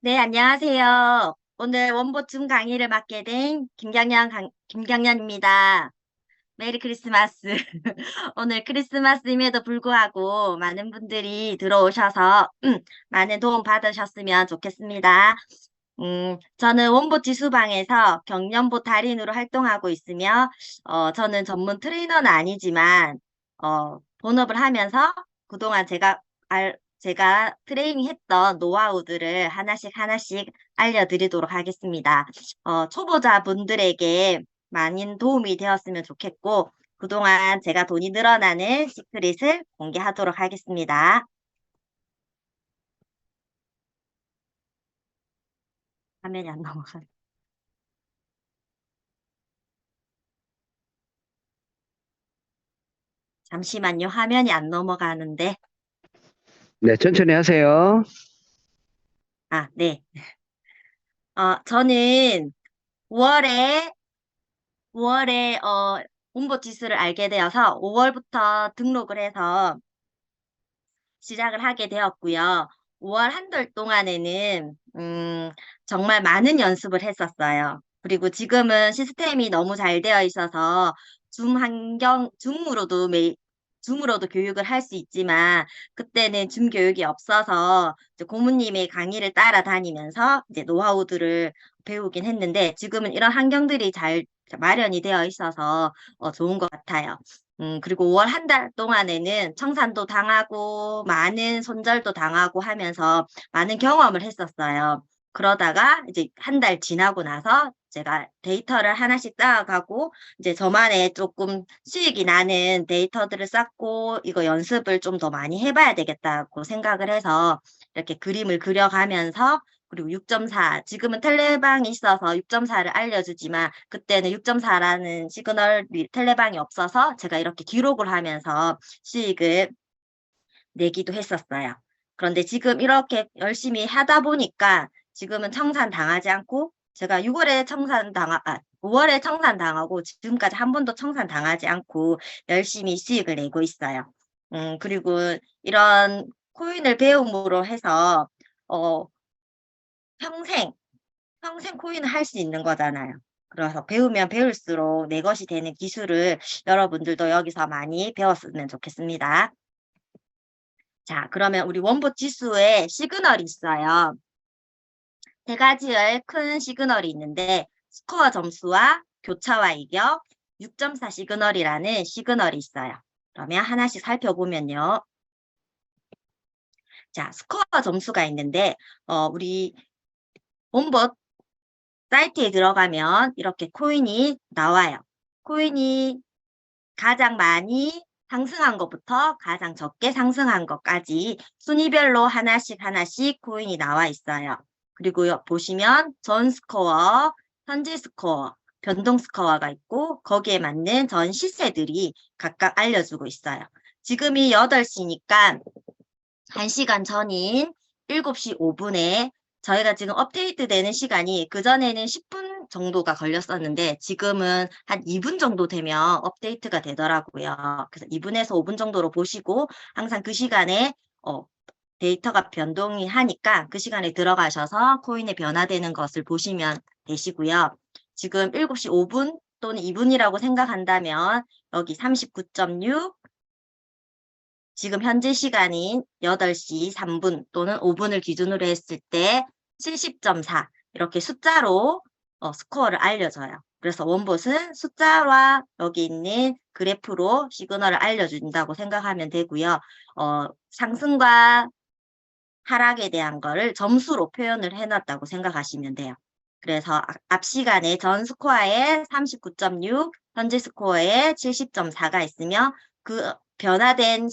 네, 안녕하세요. 오늘 원보충 강의를 맡게 된 김경련입니다. 메리 크리스마스. 오늘 크리스마스임에도 불구하고 많은 분들이 들어오셔서 많은 도움 받으셨으면 좋겠습니다. 저는 원보 지수방에서 경연보 달인으로 활동하고 있으며, 저는 전문 트레이너는 아니지만, 본업을 하면서 그동안 제가 트레이닝 했던 노하우들을 하나씩 하나씩 알려드리도록 하겠습니다. 초보자분들에게 많은 도움이 되었으면 좋겠고, 그동안 제가 돈이 늘어나는 시크릿을 공개하도록 하겠습니다. 화면이 안 넘어가. 잠시만요. 화면이 안 넘어가는데. 네, 천천히 하세요. 아, 네. 저는 5월에, 5월에, 홍보 지수를 알게 되어서 5월부터 등록을 해서 시작을 하게 되었고요. 5월 한 달 동안에는, 정말 많은 연습을 했었어요. 그리고 지금은 시스템이 너무 잘 되어 있어서 줌으로도 교육을 할 수 있지만, 그때는 줌 교육이 없어서 이제 고모님의 강의를 따라다니면서 이제 노하우들을 배우긴 했는데, 지금은 이런 환경들이 잘 마련이 되어 있어서 좋은 것 같아요. 그리고 5월 한 달 동안에는 청산도 당하고 많은 손절도 당하고 하면서 많은 경험을 했었어요. 그러다가 이제 한 달 지나고 나서 제가 데이터를 하나씩 쌓아가고 이제 저만의 조금 수익이 나는 데이터들을 쌓고 이거 연습을 좀 더 많이 해봐야 되겠다고 생각을 해서 이렇게 그림을 그려가면서 그리고 6.4, 지금은 텔레방이 있어서 6.4를 알려주지만 그때는 6.4라는 시그널이 텔레방이 없어서 제가 이렇게 기록을 하면서 수익을 내기도 했었어요. 그런데 지금 이렇게 열심히 하다 보니까 지금은 청산 당하지 않고 제가 5월에 청산 당하고 지금까지 한 번도 청산 당하지 않고 열심히 수익을 내고 있어요. 그리고 이런 코인을 배움으로 해서 어, 평생 평생 코인을 할 수 있는 거잖아요. 그래서 배우면 배울수록 내 것이 되는 기술을 여러분들도 여기서 많이 배웠으면 좋겠습니다. 자, 그러면 우리 원보 지수에 시그널이 있어요. 세 가지의 큰 시그널이 있는데 스코어 점수와 교차와 이격, 6.4 시그널이라는 시그널이 있어요. 그러면 하나씩 살펴보면요. 자, 스코어 점수가 있는데 우리 원보 사이트에 들어가면 이렇게 코인이 나와요. 코인이 가장 많이 상승한 것부터 가장 적게 상승한 것까지 순위별로 하나씩 하나씩 코인이 나와 있어요. 그리고 보시면 전 스코어, 현재 스코어, 변동 스코어가 있고 거기에 맞는 전 시세들이 각각 알려주고 있어요. 지금이 8시니까 1시간 전인 7시 5분에 저희가 지금 업데이트 되는 시간이 그전에는 10분 정도가 걸렸었는데 지금은 한 2분 정도 되면 업데이트가 되더라고요. 그래서 2분에서 5분 정도로 보시고 항상 그 시간에 데이터가 변동이 하니까 그 시간에 들어가셔서 코인이 변화되는 것을 보시면 되시고요. 지금 7시 5분 또는 2분이라고 생각한다면 여기 39.6, 지금 현재 시간인 8시 3분 또는 5분을 기준으로 했을 때 70.4 이렇게 숫자로 스코어를 알려줘요. 그래서 원봇은 숫자와 여기 있는 그래프로 시그널을 알려준다고 생각하면 되고요. 상승과 하락에 대한 거를 점수로 표현을 해놨다고 생각하시면 돼요. 그래서 앞 시간에 전 스코어에 39.6, 현재 스코어에 70.4가 있으며 그 변화된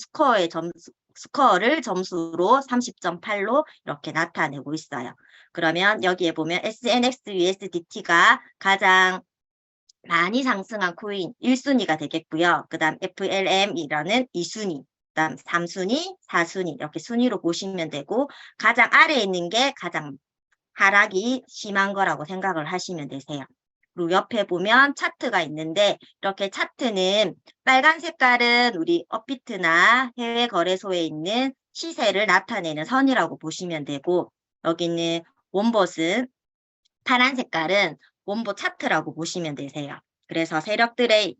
스코어를 점수로 30.8로 이렇게 나타내고 있어요. 그러면 여기에 보면 SNX USDT가 가장 많이 상승한 코인 1순위가 되겠고요. 그 다음 FLM이라는 2순위, 그 다음 3순위, 4순위 이렇게 순위로 보시면 되고 가장 아래에 있는 게 가장 하락이 심한 거라고 생각을 하시면 되세요. 그리고 옆에 보면 차트가 있는데 이렇게 차트는 빨간 색깔은 우리 업비트나 해외 거래소에 있는 시세를 나타내는 선이라고 보시면 되고 여기는 원봇은 파란 색깔은 원봇 차트라고 보시면 되세요. 그래서 세력들의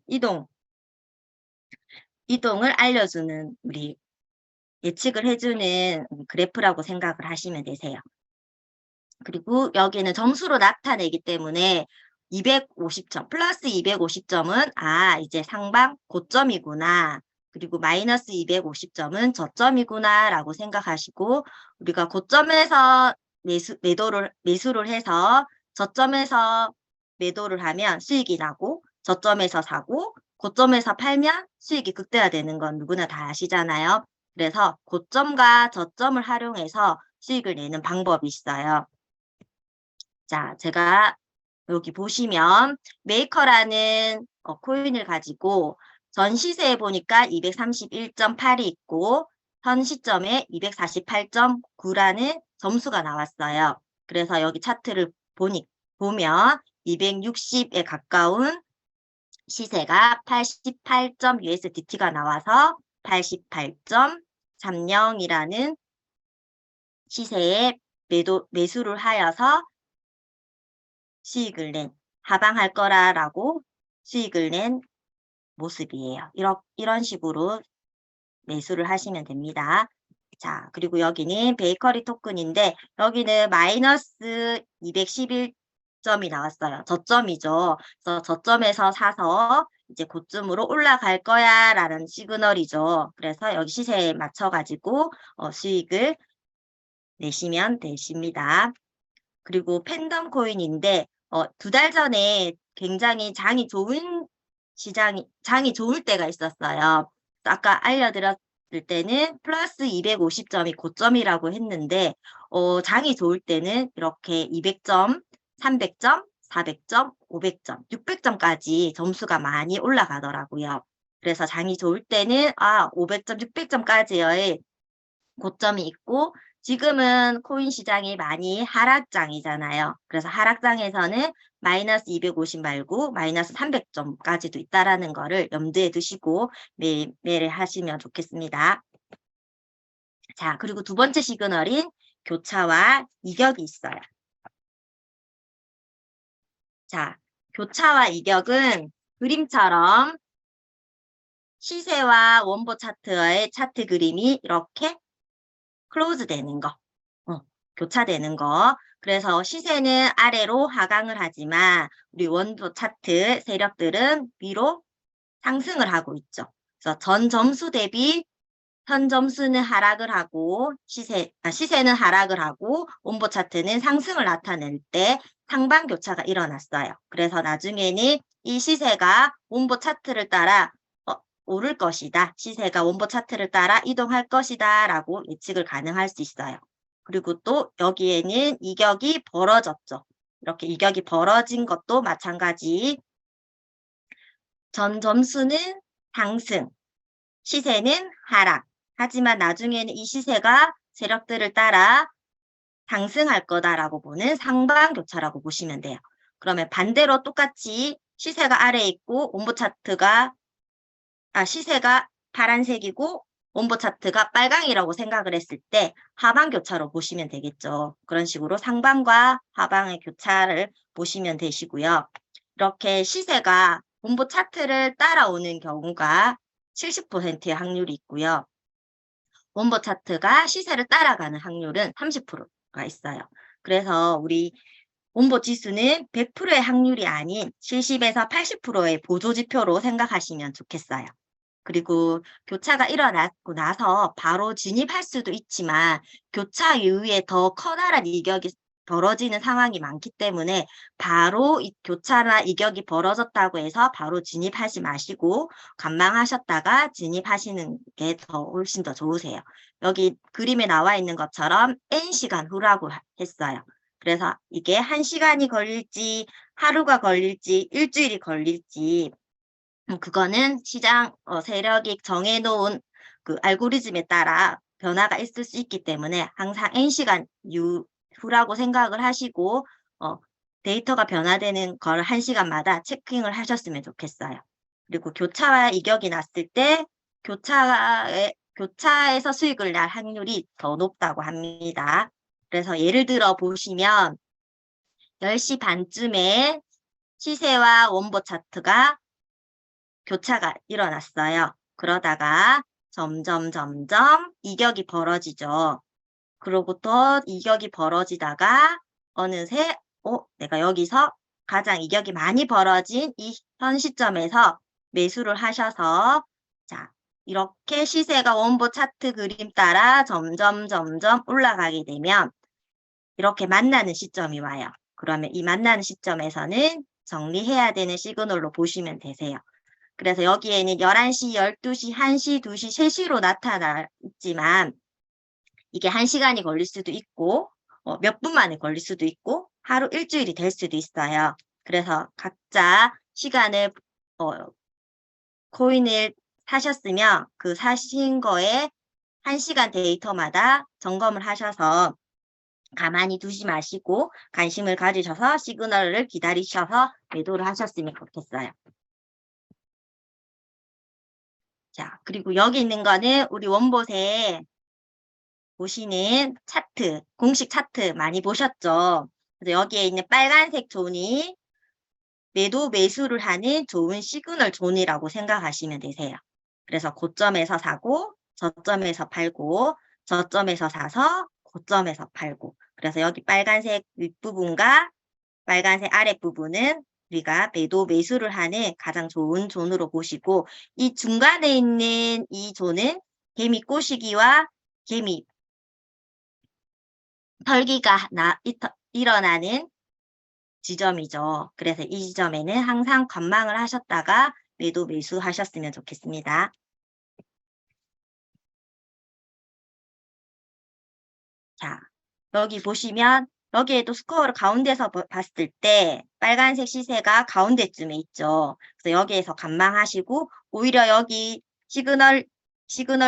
이동을 알려주는 우리 예측을 해주는 그래프라고 생각을 하시면 되세요. 그리고 여기는 점수로 나타내기 때문에 250점, 플러스 250점은 이제 상방 고점이구나. 그리고 마이너스 250점은 저점이구나 라고 생각하시고 우리가 고점에서 매수를 해서 저점에서 매도를 하면 수익이 나고 저점에서 사고 고점에서 팔면 수익이 극대화되는 건 누구나 다 아시잖아요. 그래서 고점과 저점을 활용해서 수익을 내는 방법이 있어요. 자, 제가 여기 보시면 메이커라는 코인을 가지고 전 시세에 보니까 231.8이 있고 현 시점에 248.9라는 점수가 나왔어요. 그래서 여기 차트를 보면 260에 가까운 시세가 88.USDT가 나와서 88.30이라는 시세에 매수를 하여서 수익을 하방할 거라고 수익을 낸 모습이에요. 이런 식으로 매수를 하시면 됩니다. 자, 그리고 여기는 베이커리 토큰인데 여기는 마이너스 211점이 나왔어요. 저점이죠. 그래서 저점에서 사서 이제 고점으로 올라갈 거야 라는 시그널이죠. 그래서 여기 시세에 맞춰가지고 수익을 내시면 되십니다. 그리고 팬덤 코인인데 2달 전에 굉장히 장이 좋을 때가 있었어요. 아까 알려드렸을 때는 플러스 250점이 고점이라고 했는데 장이 좋을 때는 이렇게 200점, 300점, 400점, 500점, 600점까지 점수가 많이 올라가더라고요. 그래서 장이 좋을 때는 500점, 600점까지의 고점이 있고 지금은 코인 시장이 많이 하락장이잖아요. 그래서 하락장에서는 마이너스 250 말고 마이너스 300점까지도 있다라는 거를 염두에 두시고 매매를 하시면 좋겠습니다. 자, 그리고 두 번째 시그널인 교차와 이격이 있어요. 자, 교차와 이격은 그림처럼 시세와 원보 차트의 차트 그림이 이렇게 클로즈 되는 거, 교차되는 거. 그래서 시세는 아래로 하강을 하지만 우리 원보 차트 세력들은 위로 상승을 하고 있죠. 그래서 전 점수 대비 현 점수는 하락을 하고 시세는 하락을 하고 원보 차트는 상승을 나타낼 때 상방 교차가 일어났어요. 그래서 나중에는 이 시세가 원보 차트를 따라 오를 것이다. 시세가 원보 차트를 따라 이동할 것이다. 라고 예측을 가능할 수 있어요. 그리고 또 여기에는 이격이 벌어졌죠. 이렇게 이격이 벌어진 것도 마찬가지. 전 점수는 상승, 시세는 하락. 하지만 나중에는 이 시세가 세력들을 따라 상승할 거다라고 보는 상방교차라고 보시면 돼요. 그러면 반대로 똑같이 시세가 아래에 있고 원보 차트가 시세가 파란색이고 원보 차트가 빨강이라고 생각을 했을 때 하방 교차로 보시면 되겠죠. 그런 식으로 상방과 하방의 교차를 보시면 되시고요. 이렇게 시세가 원보 차트를 따라오는 경우가 70%의 확률이 있고요. 원보 차트가 시세를 따라가는 확률은 30%가 있어요. 그래서 우리 원보 지수는 100%의 확률이 아닌 70에서 80%의 보조지표로 생각하시면 좋겠어요. 그리고 교차가 일어나고 나서 바로 진입할 수도 있지만 교차 이후에 더 커다란 이격이 벌어지는 상황이 많기 때문에 바로 이 교차나 이격이 벌어졌다고 해서 바로 진입하지 마시고 관망하셨다가 진입하시는 게 훨씬 더 좋으세요. 여기 그림에 나와 있는 것처럼 N시간 후라고 했어요. 그래서 이게 1시간이 걸릴지 하루가 걸릴지 일주일이 걸릴지 그거는 시장 세력이 정해놓은 그 알고리즘에 따라 변화가 있을 수 있기 때문에 항상 N시간 후라고 생각을 하시고 데이터가 변화되는 걸 1시간마다 체킹을 하셨으면 좋겠어요. 그리고 교차와 이격이 났을 때 교차에서 수익을 낼 확률이 더 높다고 합니다. 그래서 예를 들어 보시면 10시 반쯤에 시세와 원보 차트가 교차가 일어났어요. 그러다가 점점 이격이 벌어지죠. 그로부터 이격이 벌어지다가 어느새 내가 여기서 가장 이격이 많이 벌어진 이 현 시점에서 매수를 하셔서 자, 이렇게 시세가 원보 차트 그림 따라 점점 올라가게 되면 이렇게 만나는 시점이 와요. 그러면 이 만나는 시점에서는 정리해야 되는 시그널로 보시면 되세요. 그래서 여기에는 11시, 12시, 1시, 2시, 3시로 나타나 있지만 이게 1시간이 걸릴 수도 있고 몇 분 만에 걸릴 수도 있고 하루 일주일이 될 수도 있어요. 그래서 각자 시간을 코인을 사셨으면 그 사신 거에 1시간 데이터마다 점검을 하셔서 가만히 두지 마시고 관심을 가지셔서 시그널을 기다리셔서 매도를 하셨으면 좋겠어요. 자, 그리고 여기 있는 거는 우리 원봇에 보시는 차트, 공식 차트 많이 보셨죠? 그래서 여기에 있는 빨간색 존이 매도 매수를 하는 좋은 시그널 존이라고 생각하시면 되세요. 그래서 고점에서 사고 저점에서 팔고 저점에서 사서 고점에서 팔고 그래서 여기 빨간색 윗부분과 빨간색 아랫부분은 우리가 매도 매수를 하는 가장 좋은 존으로 보시고 이 중간에 있는 이 존은 개미 꼬시기와 개미 털기가 일어나는 지점이죠. 그래서 이 지점에는 항상 관망을 하셨다가 매도 매수하셨으면 좋겠습니다. 자, 여기 보시면 여기에도 스코어를 가운데서 봤을 때 빨간색 시세가 가운데쯤에 있죠. 그래서 여기에서 관망하시고 오히려 여기 시그널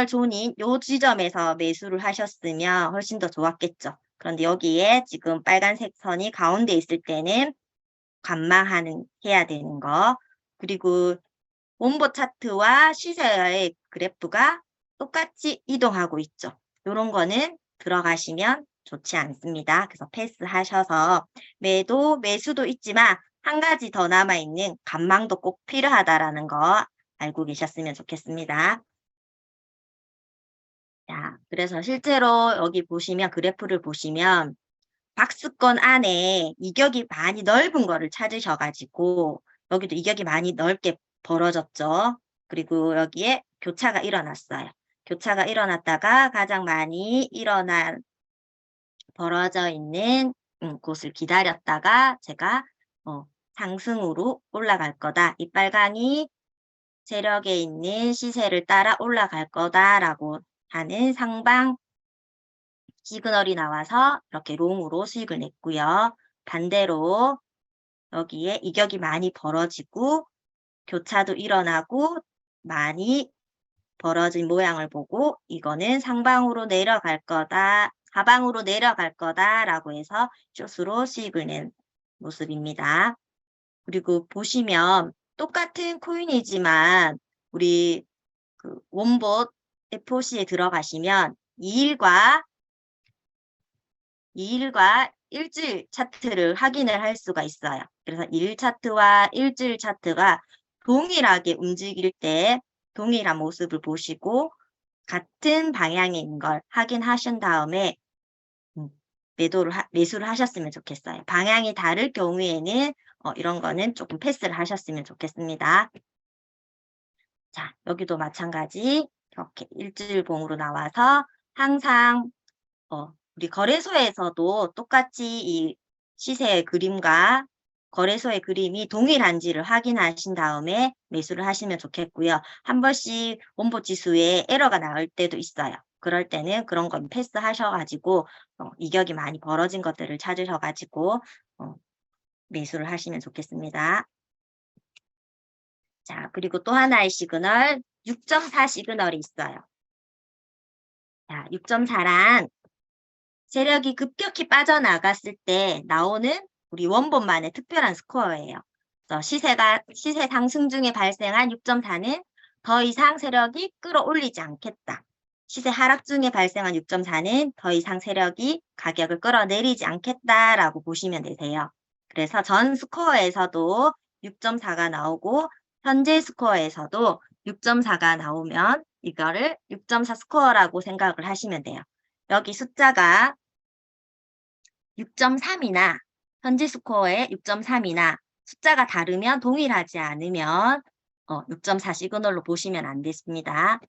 존인 이 지점에서 매수를 하셨으면 훨씬 더 좋았겠죠. 그런데 여기에 지금 빨간색 선이 가운데 있을 때는 해야 되는 거. 그리고 원보 차트와 시세의 그래프가 똑같이 이동하고 있죠. 이런 거는 들어가시면 좋지 않습니다. 그래서 패스하셔서 매도, 매수도 있지만 한 가지 더 남아있는 관망도 꼭 필요하다라는 거 알고 계셨으면 좋겠습니다. 자, 그래서 실제로 여기 보시면 그래프를 보시면 박스권 안에 이격이 많이 넓은 거를 찾으셔가지고 여기도 이격이 많이 넓게 벌어졌죠. 그리고 여기에 교차가 일어났어요. 교차가 일어났다가 가장 많이 벌어져 있는 곳을 기다렸다가 제가 상승으로 올라갈 거다. 이 빨강이 세력에 있는 시세를 따라 올라갈 거다라고 하는 상방 시그널이 나와서 이렇게 롱으로 수익을 냈고요. 반대로 여기에 이격이 많이 벌어지고 교차도 일어나고 많이 벌어진 모양을 보고 이거는 상방으로 내려갈 거다, 하방으로 내려갈 거다라고 해서 숏으로 수익을 낸 모습입니다. 그리고 보시면 똑같은 코인이지만 우리 그 원봇 FOC에 들어가시면 2일과 일주일 차트를 확인을 할 수가 있어요. 그래서 2일 차트와 일주일 차트가 동일하게 움직일 때 동일한 모습을 보시고 같은 방향인 걸 확인하신 다음에 매수를 하셨으면 좋겠어요. 방향이 다를 경우에는 이런 거는 조금 패스를 하셨으면 좋겠습니다. 자, 여기도 마찬가지 이렇게 일주일봉으로 나와서 항상 우리 거래소에서도 똑같이 이 시세의 그림과 거래소의 그림이 동일한지를 확인하신 다음에 매수를 하시면 좋겠고요. 한 번씩 원보 지수에 에러가 나올 때도 있어요. 그럴 때는 그런 건 패스하셔가지고 이격이 많이 벌어진 것들을 찾으셔가지고 매수를 하시면 좋겠습니다. 자, 그리고 또 하나의 시그널 6.4 시그널이 있어요. 자, 6.4란 세력이 급격히 빠져나갔을 때 나오는 우리 원본만의 특별한 스코어예요. 그래서 시세 상승 중에 발생한 6.4는 더 이상 세력이 끌어올리지 않겠다. 시세 하락 중에 발생한 6.4는 더 이상 세력이 가격을 끌어내리지 않겠다라고 보시면 되세요. 그래서 전 스코어에서도 6.4가 나오고 현재 스코어에서도 6.4가 나오면 이거를 6.4 스코어라고 생각을 하시면 돼요. 여기 숫자가 6.3이나 현재 스코어에 6.3이나 숫자가 다르면 동일하지 않으면 6.4 시그널로 보시면 안 됐습니다.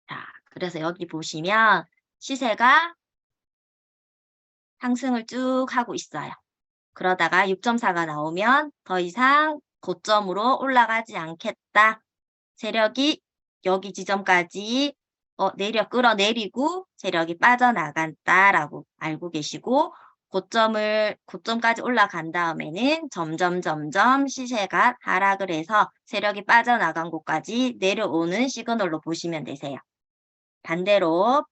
자, 그래서 여기 보시면 시세가 상승을 쭉 하고 있어요. 그러다가 6.4가 나오면 더 이상 고점으로 올라가지 않겠다. 세력이 여기 지점까지 끌어내리고 세력이 빠져나간다라고 알고 계시고 고점까지 올라간 다음에는 점점 시세가 하락을 해서 세력이 빠져나간 곳까지 내려오는 시그널로 보시면 되세요. 반대로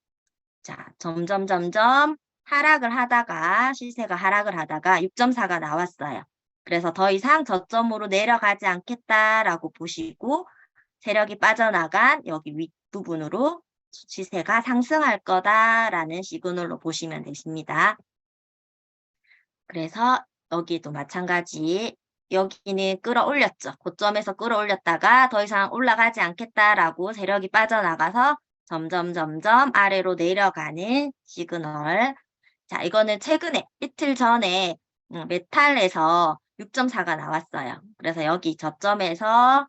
자, 점점 하락을 하다가 시세가 하락을 하다가 6.4가 나왔어요. 그래서 더 이상 저점으로 내려가지 않겠다라고 보시고 세력이 빠져나간 여기 윗부분으로 시세가 상승할 거다라는 시그널로 보시면 되십니다. 그래서 여기도 마찬가지 여기는 끌어올렸죠. 고점에서 끌어올렸다가 더 이상 올라가지 않겠다라고 세력이 빠져나가서 점점 아래로 내려가는 시그널. 자, 이거는 최근에 이틀 전에 메탈에서 6.4가 나왔어요. 그래서 여기 저점에서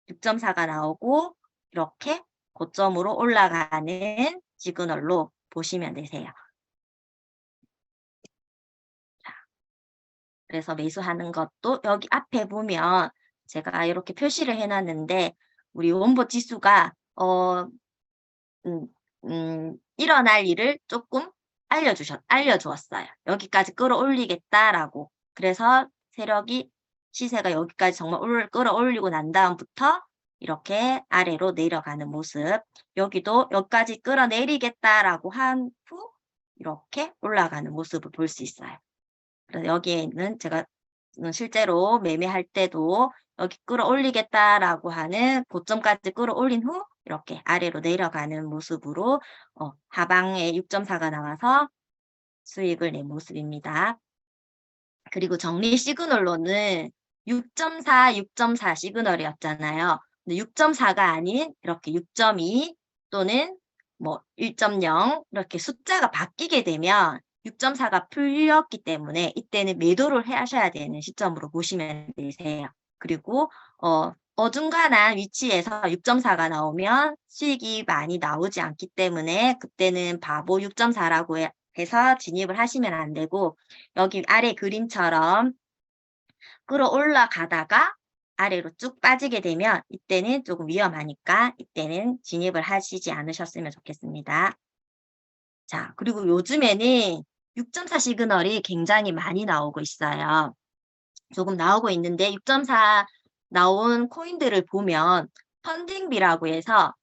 6.4가 나오고 이렇게 고점으로 올라가는 시그널로 보시면 되세요. 자, 그래서 매수하는 것도 여기 앞에 보면 제가 이렇게 표시를 해놨는데 우리 원보 지수가 일어날 일을 조금 알려주었어요. 여기까지 끌어올리겠다라고. 그래서 시세가 여기까지 정말 끌어올리고 난 다음부터 이렇게 아래로 내려가는 모습. 여기도 여기까지 끌어내리겠다라고 한 후 이렇게 올라가는 모습을 볼 수 있어요. 그래서 여기에는 제가 실제로 매매할 때도 여기 끌어올리겠다라고 하는 고점까지 끌어올린 후 이렇게 아래로 내려가는 모습으로 하방에 6.4가 나와서 수익을 낸 모습입니다. 그리고 정리 시그널로는 6.4 시그널이었잖아요. 근데 6.4가 아닌 이렇게 6.2 또는 뭐 1.0 이렇게 숫자가 바뀌게 되면 6.4가 풀렸기 때문에 이때는 매도를 하셔야 되는 시점으로 보시면 되세요. 그리고 어중간한 위치에서 6.4가 나오면 수익이 많이 나오지 않기 때문에 그때는 바보 6.4라고 해서 진입을 하시면 안 되고 여기 아래 그림처럼 끌어올라가다가 아래로 쭉 빠지게 되면 이때는 조금 위험하니까 이때는 진입을 하시지 않으셨으면 좋겠습니다. 자, 그리고 요즘에는 6.4 시그널이 굉장히 많이 나오고 있어요. 조금 나오고 있는데 6.4 나온 코인들을 보면 펀딩비라고 해서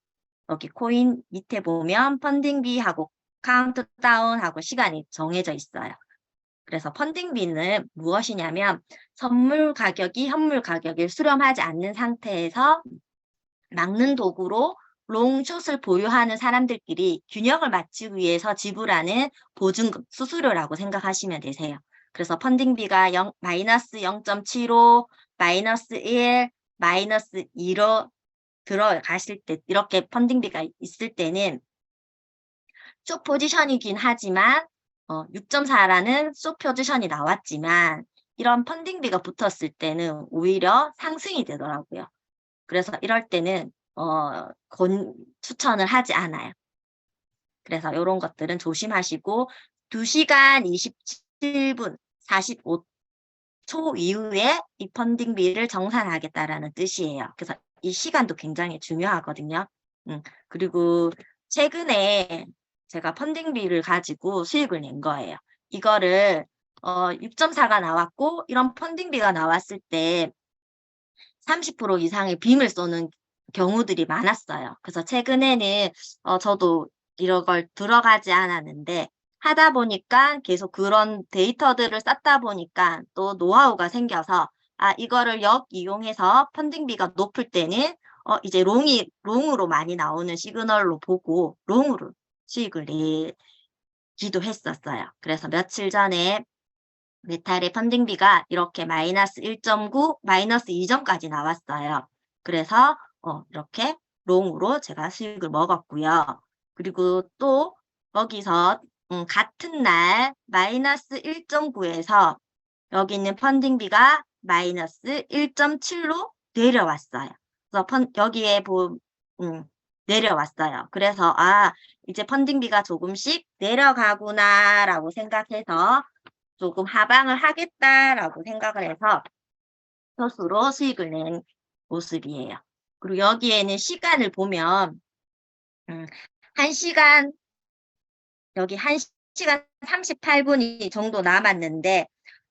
여기 코인 밑에 보면 펀딩비하고 카운트다운하고 시간이 정해져 있어요. 그래서 펀딩비는 무엇이냐면 선물 가격이 현물 가격을 수렴하지 않는 상태에서 막는 도구로 롱숏을 보유하는 사람들끼리 균형을 맞추기 위해서 지불하는 보증금, 수수료라고 생각하시면 되세요. 그래서 펀딩비가 마이너스 0.75, 마이너스 1, 마이너스 2로 들어가실 때 이렇게 펀딩비가 있을 때는 숏 포지션이긴 하지만 6.4라는 숏 포지션이 나왔지만 이런 펀딩비가 붙었을 때는 오히려 상승이 되더라고요. 그래서 이럴 때는 추천을 하지 않아요. 그래서 이런 것들은 조심하시고 2시간 27분 45초 이후에 이 펀딩비를 정산하겠다라는 뜻이에요. 그래서 이 시간도 굉장히 중요하거든요. 그리고 최근에 제가 펀딩비를 가지고 수익을 낸 거예요. 이거를 6.4가 나왔고 이런 펀딩비가 나왔을 때 30% 이상의 빔을 쏘는 경우들이 많았어요. 그래서 최근에는 저도 이런 걸 들어가지 않았는데 하다 보니까 계속 그런 데이터들을 쌓다 보니까 또 노하우가 생겨서 이거를 이용해서 펀딩비가 높을 때는 이제 롱으로 많이 나오는 시그널로 보고 롱으로 수익을 내기도 했었어요. 그래서 며칠 전에 메탈의 펀딩비가 이렇게 마이너스 1.9, 마이너스 2점까지 나왔어요. 그래서 이렇게 롱으로 제가 수익을 먹었고요. 그리고 또 여기서 같은 날 마이너스 1.9에서 여기 있는 펀딩비가 마이너스 1.7로 내려왔어요. 그래서 여기에 내려왔어요. 그래서 이제 펀딩비가 조금씩 내려가구나라고 생각해서 조금 하방을 하겠다라고 생각을 해서 스스로 수익을 낸 모습이에요. 그리고 여기에는 시간을 보면 1시간, 여기 1시간 38분이 정도 남았는데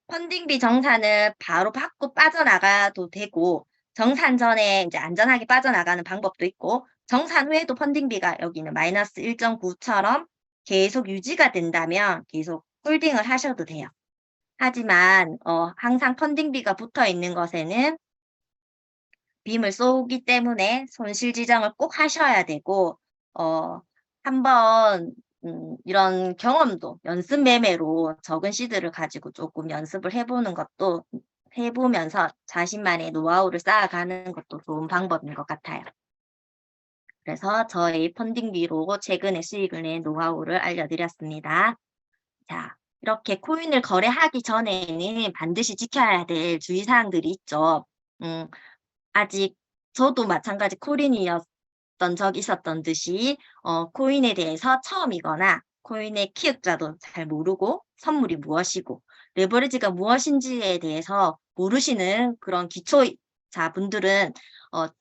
펀딩비 정산을 바로 받고 빠져나가도 되고 정산 전에 이제 안전하게 빠져나가는 방법도 있고 정산 후에도 펀딩비가 여기는 마이너스 1.9처럼 계속 유지가 된다면 계속 홀딩을 하셔도 돼요. 하지만 항상 펀딩비가 붙어 있는 것에는 빔을 쏘기 때문에 손실 지정을 꼭 하셔야 되고 한번 이런 경험도 연습 매매로 적은 시드를 가지고 조금 연습을 해보는 것도 해보면서 자신만의 노하우를 쌓아가는 것도 좋은 방법인 것 같아요. 그래서 저의 펀딩비로 최근에 수익을 낸 노하우를 알려드렸습니다. 자, 이렇게 코인을 거래하기 전에는 반드시 지켜야 될 주의사항들이 있죠. 아직 저도 마찬가지 코린이었던 적이 있었던 듯이 코인에 대해서 처음이거나 코인의 키역자도 잘 모르고 선물이 무엇이고 레버리지가 무엇인지에 대해서 모르시는 그런 기초자분들은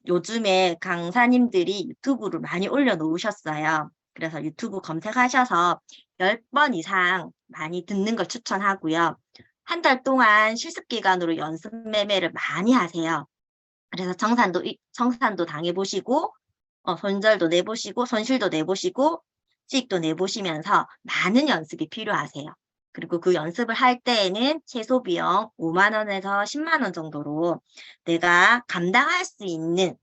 요즘에 강사님들이 유튜브를 많이 올려놓으셨어요. 그래서 유튜브 검색하셔서 10번 이상 많이 듣는 걸 추천하고요. 한 달 동안 실습기간으로 연습 매매를 많이 하세요. 그래서 정산도 당해보시고, 손절도 내보시고, 손실도 내보시고, 수익도 내보시면서 많은 연습이 필요하세요. 그리고 그 연습을 할 때에는 최소 비용 5만 원에서 10만 원 정도로 내가 감당할 수 있는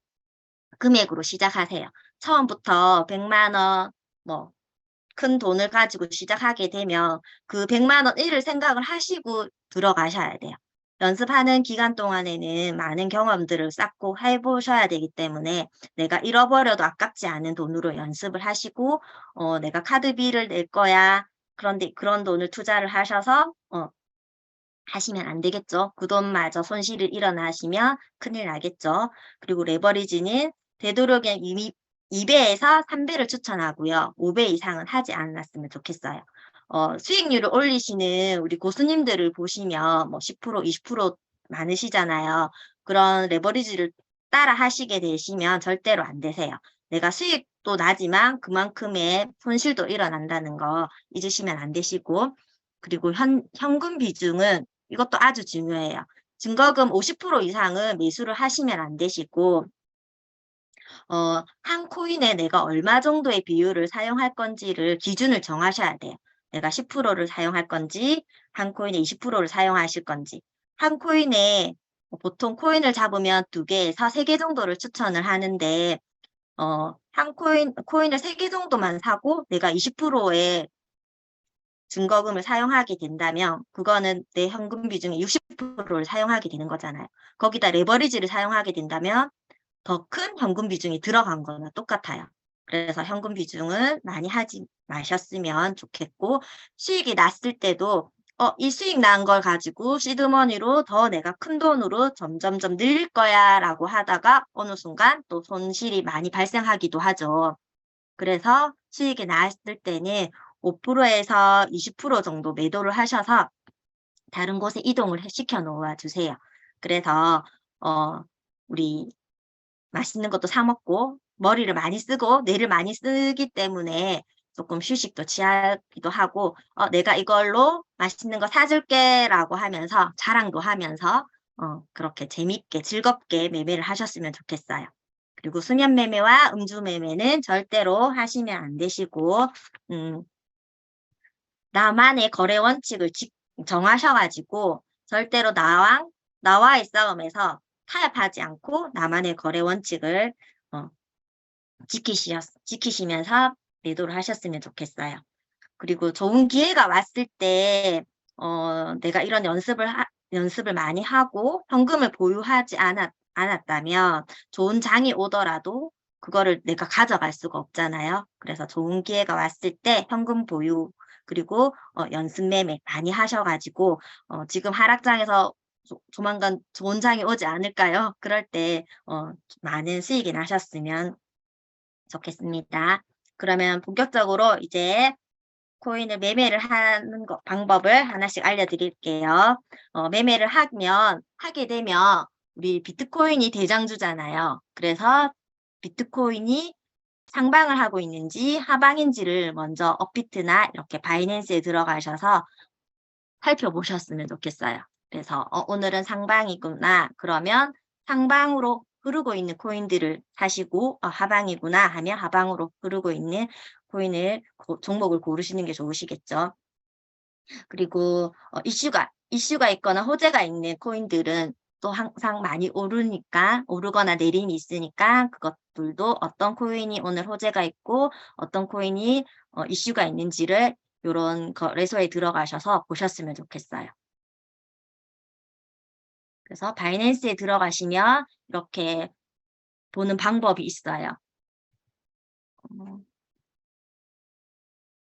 금액으로 시작하세요. 처음부터 100만 원, 큰 돈을 가지고 시작하게 되면 그 100만 원 일을 생각을 하시고 들어가셔야 돼요. 연습하는 기간 동안에는 많은 경험들을 쌓고 해보셔야 되기 때문에 내가 잃어버려도 아깝지 않은 돈으로 연습을 하시고 내가 카드비를 낼 거야. 그런데 그런 돈을 투자를 하셔서 하시면 안 되겠죠. 그 돈마저 손실이 일어나시면 큰일 나겠죠. 그리고 레버리지는 되도록이면 2배에서 3배를 추천하고요. 5배 이상은 하지 않았으면 좋겠어요. 수익률을 올리시는 우리 고수님들을 보시면 10%, 20% 많으시잖아요. 그런 레버리지를 따라 하시게 되시면 절대로 안 되세요. 내가 수익도 나지만 그만큼의 손실도 일어난다는 거 잊으시면 안 되시고, 그리고 현금 비중은 이것도 아주 중요해요. 증거금 50% 이상은 매수를 하시면 안 되시고, 한 코인에 내가 얼마 정도의 비율을 사용할 건지를 기준을 정하셔야 돼요. 내가 10%를 사용할 건지, 한 코인에 20%를 사용하실 건지. 한 코인에 보통 코인을 잡으면 2개에서 3개 정도를 추천을 하는데, 한 코인을 3개 정도만 사고 내가 20%의 증거금을 사용하게 된다면 그거는 내 현금 비중의 60%를 사용하게 되는 거잖아요. 거기다 레버리지를 사용하게 된다면 더 큰 현금 비중이 들어간 거나 똑같아요. 그래서 현금 비중을 많이 하지 마셨으면 좋겠고 수익이 났을 때도 이 수익 난 걸 가지고 시드머니로 더 내가 큰 돈으로 점점점 늘릴 거야 라고 하다가 어느 순간 또 손실이 많이 발생하기도 하죠. 그래서 수익이 났을 때는 5%에서 20% 정도 매도를 하셔서 다른 곳에 이동을 시켜 놓아 주세요. 그래서 우리 맛있는 것도 사 먹고 머리를 많이 쓰고 뇌를 많이 쓰기 때문에 조금 휴식도 취하기도 하고 내가 이걸로 맛있는 거 사줄게 라고 하면서 자랑도 하면서 그렇게 재밌게 즐겁게 매매를 하셨으면 좋겠어요. 그리고 수면 매매와 음주 매매는 절대로 하시면 안 되시고 나만의 거래 원칙을 정하셔가지고 절대로 나와의 싸움에서 타협하지 않고 나만의 거래 원칙을 지키시면서 매도를 하셨으면 좋겠어요. 그리고 좋은 기회가 왔을 때 내가 이런 연습을 많이 하고 현금을 보유하지 않았다면 좋은 장이 오더라도 그거를 내가 가져갈 수가 없잖아요. 그래서 좋은 기회가 왔을 때 현금 보유 그리고 연습 매매 많이 하셔가지고 지금 하락장에서 조만간 좋은 장이 오지 않을까요? 그럴 때 많은 수익이 나셨으면 좋겠습니다. 그러면 본격적으로 이제 코인을 매매를 하는 방법을 하나씩 알려드릴게요. 매매를 하게 되면 우리 비트코인이 대장주잖아요. 그래서 비트코인이 상방을 하고 있는지 하방인지를 먼저 업비트나 이렇게 바이낸스에 들어가셔서 살펴보셨으면 좋겠어요. 그래서 오늘은 상방이구나. 그러면 상방으로 흐르고 있는 코인들을 사시고 하방이구나 하면 하방으로 흐르고 있는 코인을 종목을 고르시는 게 좋으시겠죠. 그리고 이슈가 있거나 호재가 있는 코인들은 또 항상 많이 오르거나 내림이 있으니까 그것들도 어떤 코인이 오늘 호재가 있고 어떤 코인이 이슈가 있는지를 이런 거래소에 들어가셔서 보셨으면 좋겠어요. 그래서 바이낸스에 들어가시면 이렇게 보는 방법이 있어요.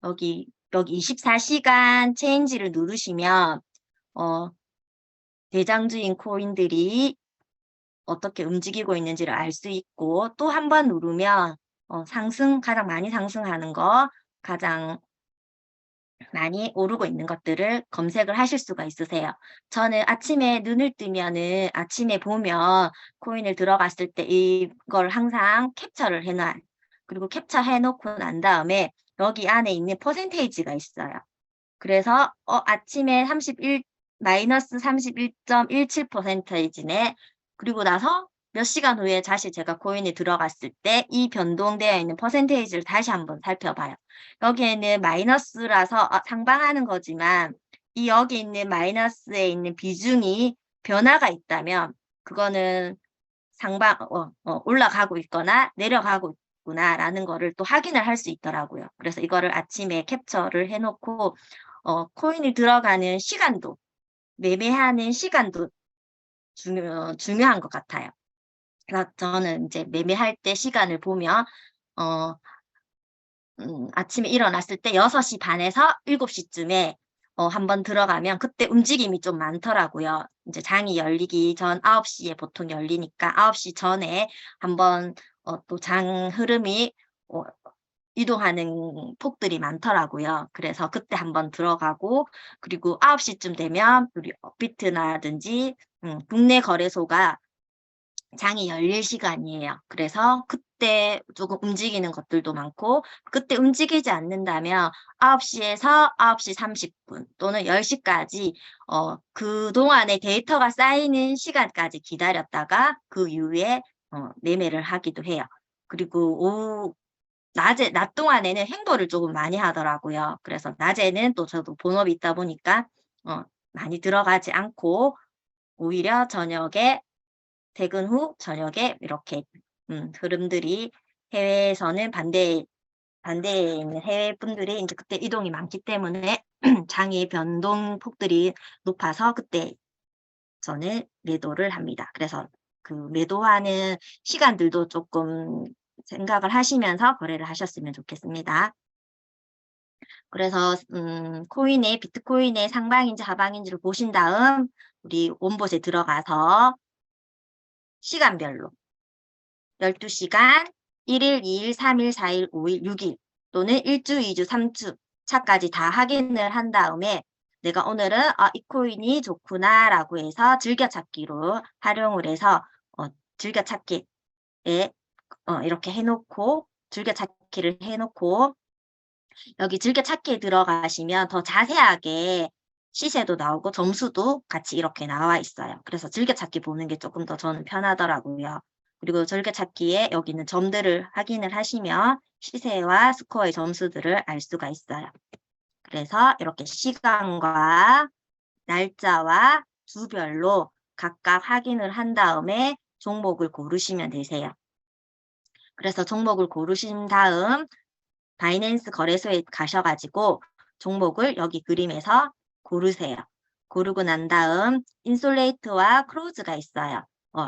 여기 24시간 체인지를 누르시면 대장주인 코인들이 어떻게 움직이고 있는지를 알 수 있고 또 한 번 누르면 가장 많이 상승하는 거, 가장 많이 오르고 있는 것들을 검색을 하실 수가 있으세요. 저는 아침에 눈을 뜨면은 아침에 보면 코인을 들어갔을 때 이걸 항상 캡처를 해놔요. 그리고 캡처해 놓고 난 다음에 여기 안에 있는 퍼센테이지가 있어요. 그래서 아침에 마이너스 31.17%이네. 그리고 나서 몇 시간 후에 다시 제가 코인에 들어갔을 때 이 변동되어 있는 퍼센테이지를 다시 한번 살펴봐요. 여기에는 마이너스라서 상방하는 거지만 여기 있는 마이너스에 있는 비중이 변화가 있다면 그거는 올라가고 있거나 내려가고 있구나라는 거를 또 확인을 할 수 있더라고요. 그래서 이거를 아침에 캡처를 해놓고 코인이 들어가는 시간도 매매하는 시간도 중요한 것 같아요. 그래서 저는 이제 매매할 때 시간을 보면 아침에 일어났을 때 6시 반에서 7시쯤에 한번 들어가면 그때 움직임이 좀 많더라고요. 이제 장이 열리기 전 9시에 보통 열리니까 9시 전에 한번 또 장 흐름이 이동하는 폭들이 많더라고요. 그래서 그때 한번 들어가고 그리고 9시쯤 되면 우리 업비트나든지 국내 거래소가 장이 열릴 시간이에요. 그래서 그때 조금 움직이는 것들도 많고 그때 움직이지 않는다면 9시에서 9시 30분 또는 10시까지 그동안에 데이터가 쌓이는 시간까지 기다렸다가 그 이후에 매매를 하기도 해요. 그리고 낮 동안에는 행보를 조금 많이 하더라고요. 그래서 낮에는 또 저도 본업이 있다 보니까 많이 들어가지 않고 오히려 퇴근 후 저녁에 이렇게 흐름들이 해외에서는 반대에 있는 해외 분들이 이제 그때 이동이 많기 때문에 장의 변동폭들이 높아서 그때 저는 매도를 합니다. 그래서 그 매도하는 시간들도 조금 생각을 하시면서 거래를 하셨으면 좋겠습니다. 그래서 비트코인의 상방인지 하방인지를 보신 다음 우리 원봇에 들어가서 시간별로 12시간, 1일, 2일, 3일, 4일, 5일, 6일 또는 1주, 2주, 3주 차까지 다 확인을 한 다음에 내가 오늘은 이 코인이 좋구나라고 해서 즐겨찾기로 활용을 해서 즐겨찾기에 이렇게 해놓고 즐겨찾기를 해놓고 여기 즐겨찾기에 들어가시면 더 자세하게 시세도 나오고 점수도 같이 이렇게 나와 있어요. 그래서 즐겨찾기 보는 게 조금 더 저는 편하더라고요. 그리고 즐겨찾기에 여기 있는 점들을 확인을 하시면 시세와 스코어의 점수들을 알 수가 있어요. 그래서 이렇게 시간과 날짜와 주별로 각각 확인을 한 다음에 종목을 고르시면 되세요. 그래서 종목을 고르신 다음 바이낸스 거래소에 가셔가지고 종목을 여기 그림에서 고르세요. 고르고 난 다음 인솔레이트와 크로즈가 있어요.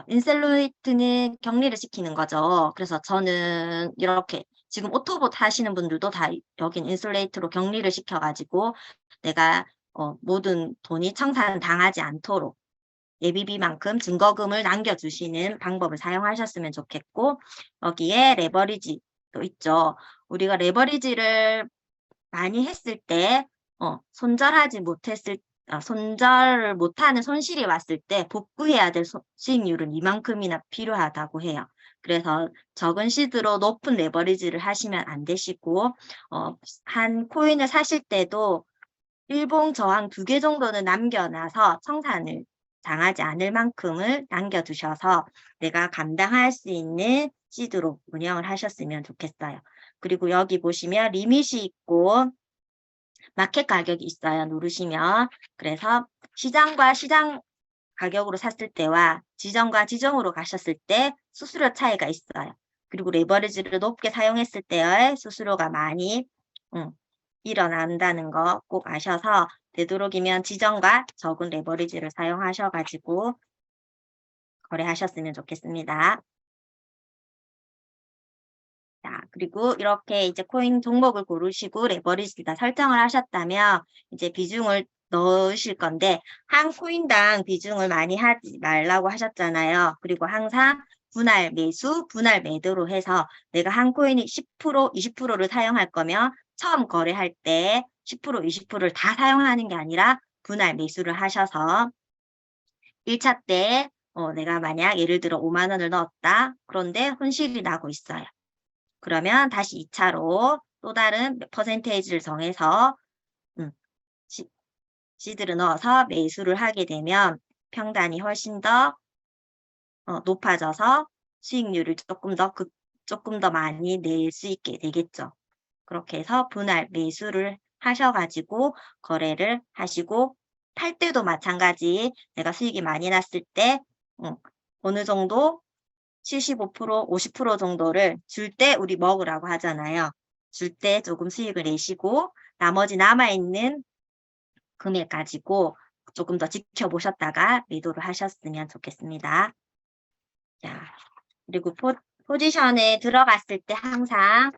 인솔레이트는 격리를 시키는 거죠. 그래서 저는 이렇게 지금 오토봇 하시는 분들도 다 여긴 인솔레이트로 격리를 시켜가지고 내가 모든 돈이 청산당하지 않도록 예비비만큼 증거금을 남겨주시는 방법을 사용하셨으면 좋겠고, 여기에 레버리지도 있죠. 우리가 레버리지를 많이 했을 때 손절을 못하는 손실이 왔을 때 복구해야 될 수익률은 이만큼이나 필요하다고 해요. 그래서 적은 시드로 높은 레버리지를 하시면 안 되시고, 한 코인을 사실 때도 일봉 저항 2개 정도는 남겨놔서 청산을 당하지 않을 만큼을 남겨두셔서 내가 감당할 수 있는 시드로 운영을 하셨으면 좋겠어요. 그리고 여기 보시면 리밋이 있고 마켓 가격이 있어요. 누르시면. 그래서 시장과 시장 가격으로 샀을 때와 지정과 지정으로 가셨을 때 수수료 차이가 있어요. 그리고 레버리지를 높게 사용했을 때의 수수료가 많이 일어난다는 거 꼭 아셔서 되도록이면 지정과 적은 레버리지를 사용하셔가지고 거래하셨으면 좋겠습니다. 자, 그리고 이렇게 이제 코인 종목을 고르시고 레버리지 다 설정을 하셨다면 이제 비중을 넣으실 건데 한 코인당 비중을 많이 하지 말라고 하셨잖아요. 그리고 항상 분할 매수, 분할 매도로 해서 내가 한 코인이 10%, 20%를 사용할 거면 처음 거래할 때 10%, 20%를 다 사용하는 게 아니라 분할 매수를 하셔서 1차 때 내가 만약 예를 들어 5만 원을 넣었다. 그런데 손실이 나고 있어요. 그러면 다시 2차로 또 다른 퍼센테이지를 정해서 시드를 넣어서 매수를 하게 되면 평단이 훨씬 더 높아져서 수익률을 조금 더 많이 낼 수 있게 되겠죠. 그렇게 해서 분할 매수를 하셔가지고 거래를 하시고 팔 때도 마찬가지 내가 수익이 많이 났을 때 어느 정도 75%, 50% 정도를 줄 때 우리 먹으라고 하잖아요. 줄 때 조금 수익을 내시고 나머지 남아있는 금액 가지고 조금 더 지켜보셨다가 매도를 하셨으면 좋겠습니다. 자, 그리고 포지션에 들어갔을 때 항상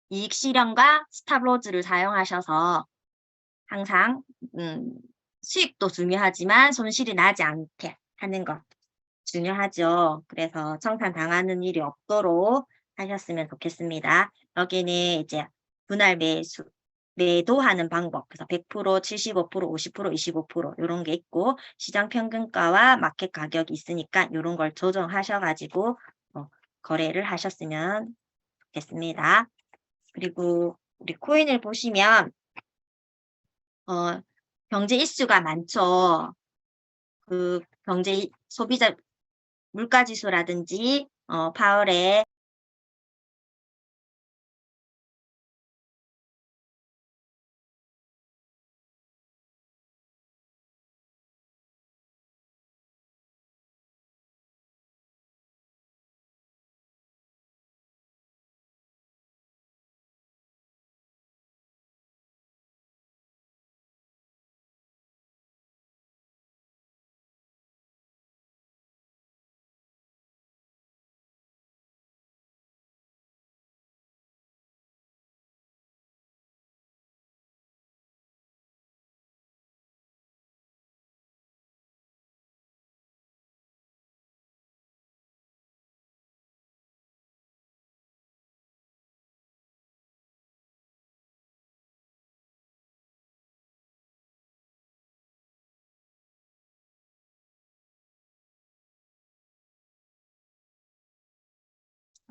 이익 실현과 스탑로즈를 사용하셔서 항상 수익도 중요하지만 손실이 나지 않게 하는 것 중요하죠. 그래서 청산 당하는 일이 없도록 하셨으면 좋겠습니다. 여기는 이제 분할 매도하는 방법. 그래서 100%, 75%, 50%, 25% 이런 게 있고 시장 평균가와 마켓 가격이 있으니까 이런 걸 조정하셔가지고 거래를 하셨으면 좋겠습니다. 그리고 우리 코인을 보시면 경제 이슈가 많죠. 그 경제 소비자 물가지수라든지 파월의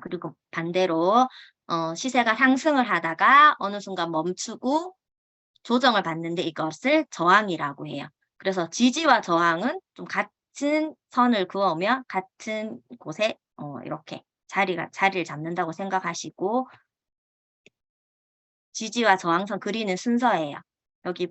그리고 반대로 시세가 상승을 하다가 어느 순간 멈추고 조정을 받는데 이것을 저항이라고 해요. 그래서 지지와 저항은 좀 같은 선을 그으면 같은 곳에 이렇게 자리를 잡는다고 생각하시고 지지와 저항선 그리는 순서예요. 여기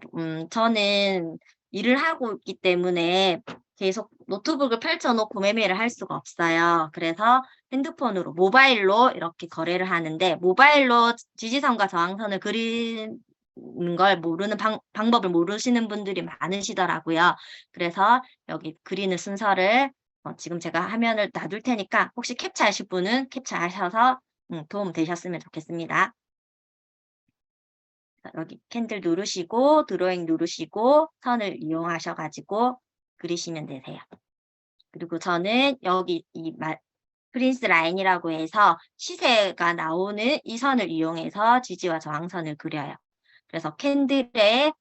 저는 일을 하고 있기 때문에 계속 노트북을 펼쳐놓고 매매를 할 수가 없어요. 그래서 핸드폰으로, 모바일로 이렇게 거래를 하는데, 모바일로 지지선과 저항선을 그리는 걸 모르는 방법을 모르시는 분들이 많으시더라고요. 그래서 여기 그리는 순서를 지금 제가 화면을 놔둘 테니까 혹시 캡처하실 분은 캡처하셔서 도움 되셨으면 좋겠습니다. 여기 캔들 누르시고 드로잉 누르시고 선을 이용하셔가지고 그리시면 되세요. 그리고 저는 여기 프린스 라인이라고 해서 시세가 나오는 이 선을 이용해서 지지와 저항선을 그려요. 그래서 캔들의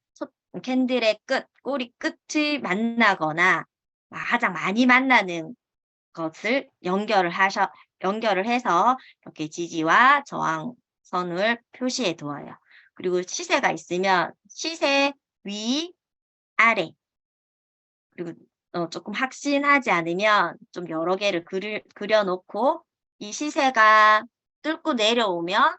꼬리 끝을 만나거나 가장 많이 만나는 것을 연결을 해서 이렇게 지지와 저항선을 표시해 두어요. 그리고 시세가 있으면 시세 위, 아래, 그리고 조금 확신하지 않으면 좀 여러 개를 그려놓고 이 시세가 뚫고 내려오면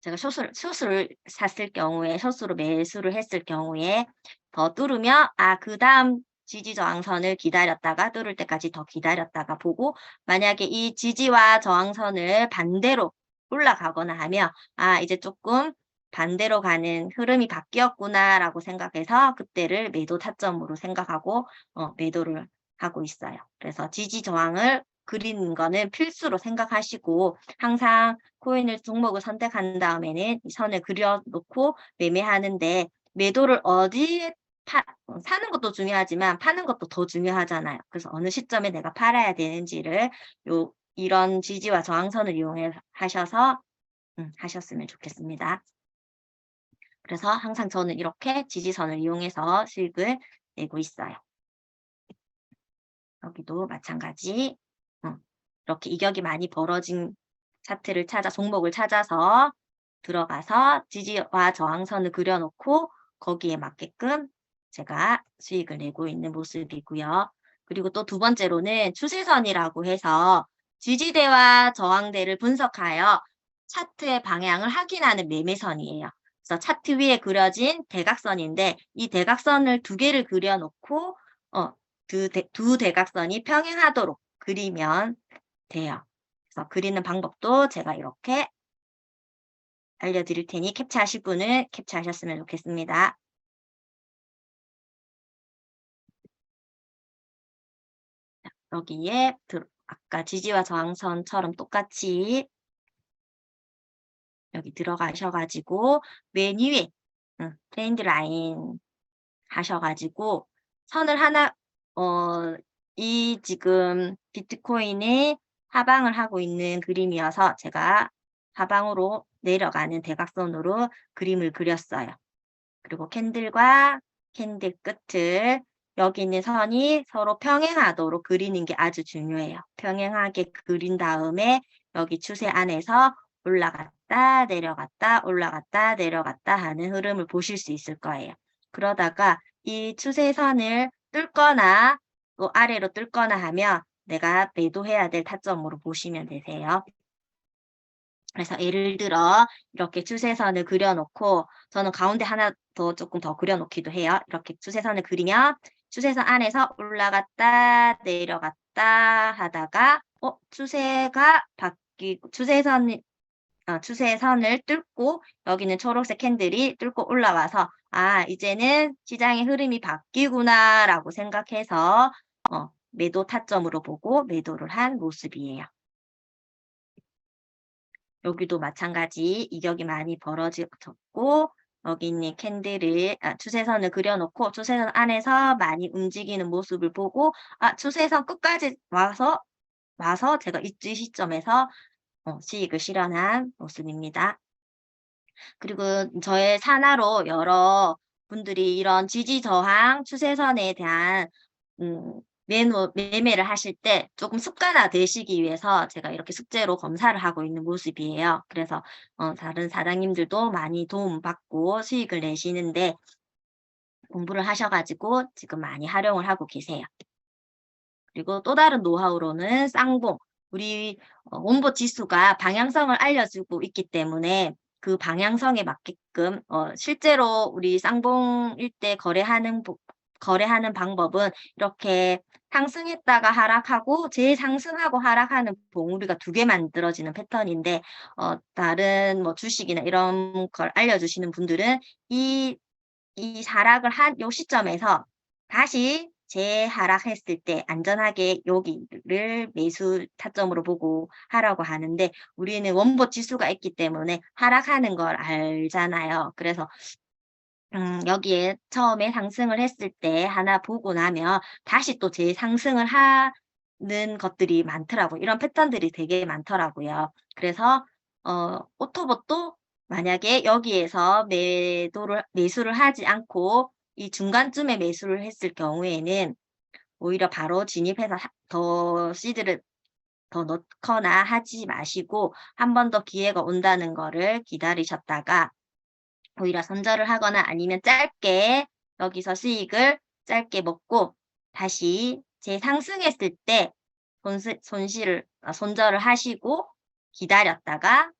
제가 숏을 샀을 경우에, 숏으로 매수를 했을 경우에 더 뚫으면 그 다음 지지 저항선을 기다렸다가 뚫을 때까지 더 기다렸다가 보고, 만약에 이 지지와 저항선을 반대로 올라가거나 하면 이제 조금 반대로 가는 흐름이 바뀌었구나라고 생각해서 그때를 매도 타점으로 생각하고 매도를 하고 있어요. 그래서 지지 저항을 그리는 거는 필수로 생각하시고, 항상 코인을 종목을 선택한 다음에는 이 선을 그려놓고 매매하는데, 매도를 어디에 사는 것도 중요하지만 파는 것도 더 중요하잖아요. 그래서 어느 시점에 내가 팔아야 되는지를 이런 지지와 저항선을 이용하셔서 하셨으면 좋겠습니다. 그래서 항상 저는 이렇게 지지선을 이용해서 수익을 내고 있어요. 여기도 마찬가지. 이렇게 이격이 많이 벌어진 차트를 종목을 찾아서 들어가서 지지와 저항선을 그려놓고 거기에 맞게끔 제가 수익을 내고 있는 모습이고요. 그리고 또 두 번째로는 추세선이라고 해서 지지대와 저항대를 분석하여 차트의 방향을 확인하는 매매선이에요. 그래서 차트 위에 그려진 대각선인데, 이 대각선을 두 개를 그려놓고 두 대각선이 평행하도록 그리면 돼요. 그래서 그리는 방법도 제가 이렇게 알려드릴 테니 캡처하실 분은 캡처하셨으면 좋겠습니다. 여기에 아까 지지와 저항선처럼 똑같이 여기 들어가셔가지고 맨 위에 트렌드 라인 하셔가지고 선을 하나 이 지금 비트코인이 하방을 하고 있는 그림이어서 제가 하방으로 내려가는 대각선으로 그림을 그렸어요. 그리고 캔들과 캔들 끝을 여기 있는 선이 서로 평행하도록 그리는 게 아주 중요해요. 평행하게 그린 다음에 여기 추세 안에서 올라갔다 내려갔다 올라갔다 내려갔다 하는 흐름을 보실 수 있을 거예요. 그러다가 이 추세선을 뚫거나 또 아래로 뚫거나 하면 내가 매도해야 될 타점으로 보시면 되세요. 그래서 예를 들어 이렇게 추세선을 그려놓고, 저는 가운데 하나 더 조금 더 그려놓기도 해요. 이렇게 추세선을 그리면 추세선 안에서 올라갔다 내려갔다 하다가 추세가 바뀌고 추세선을 뚫고 여기는 초록색 캔들이 뚫고 올라와서 이제는 시장의 흐름이 바뀌구나라고 생각해서 매도 타점으로 보고 매도를 한 모습이에요. 여기도 마찬가지 이격이 많이 벌어졌고, 여기 있는 캔들을 추세선을 그려놓고 추세선 안에서 많이 움직이는 모습을 보고 추세선 끝까지 와서 제가 이때 시점에서 수익을 실현한 모습입니다. 그리고 저의 산하로 여러 분들이 이런 지지 저항 추세선에 대한 매매를 하실 때 조금 습관화 되시기 위해서 제가 이렇게 숙제로 검사를 하고 있는 모습이에요. 그래서 다른 사장님들도 많이 도움받고 수익을 내시는데 공부를 하셔가지고 지금 많이 활용을 하고 계세요. 그리고 또 다른 노하우로는 쌍봉. 우리 원보 지수가 방향성을 알려주고 있기 때문에 그 방향성에 맞게끔 실제로 우리 쌍봉일 때 거래하는 거래하는 방법은 이렇게 상승했다가 하락하고 재상승하고 하락하는 봉우리가 2개 만들어지는 패턴인데 다른 뭐 주식이나 이런 걸 알려주시는 분들은 이 하락을 한 요 시점에서 다시 재하락했을 때 안전하게 여기를 매수 타점으로 보고 하라고 하는데 우리는 원보 지수가 있기 때문에 하락하는 걸 알잖아요. 그래서 여기에 처음에 상승을 했을 때 하나 보고 나면 다시 또 재상승을 하는 것들이 많더라고요. 이런 패턴들이 되게 많더라고요. 그래서 오토봇도 만약에 여기에서 매수를 하지 않고 이 중간쯤에 매수를 했을 경우에는 오히려 바로 진입해서 더 시드를 더 넣거나 하지 마시고 한 번 더 기회가 온다는 거를 기다리셨다가 오히려 손절을 하거나 아니면 짧게 여기서 수익을 짧게 먹고 다시 재상승했을 때 손절을 하시고 기다렸다가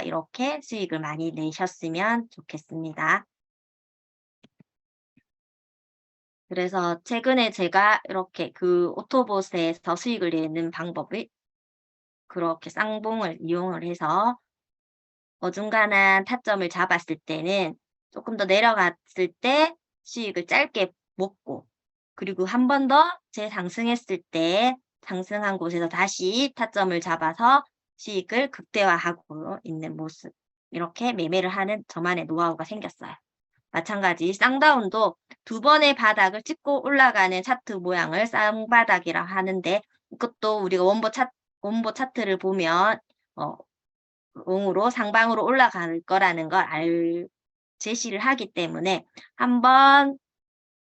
이렇게 수익을 많이 내셨으면 좋겠습니다. 그래서 최근에 제가 이렇게 그 오토봇에서 수익을 내는 방법을 그렇게 쌍봉을 이용을 해서 어중간한 타점을 잡았을 때는 조금 더 내려갔을 때 수익을 짧게 먹고 그리고 한 번 더 재상승했을 때 상승한 곳에서 다시 타점을 잡아서 수익을 극대화하고 있는 모습. 이렇게 매매를 하는 저만의 노하우가 생겼어요. 마찬가지 쌍다운도 2번의 바닥을 찍고 올라가는 차트 모양을 쌍바닥이라고 하는데 이것도 우리가 원보 차트를 보면 롱으로 상방으로 올라갈 거라는 걸 제시를 하기 때문에 한번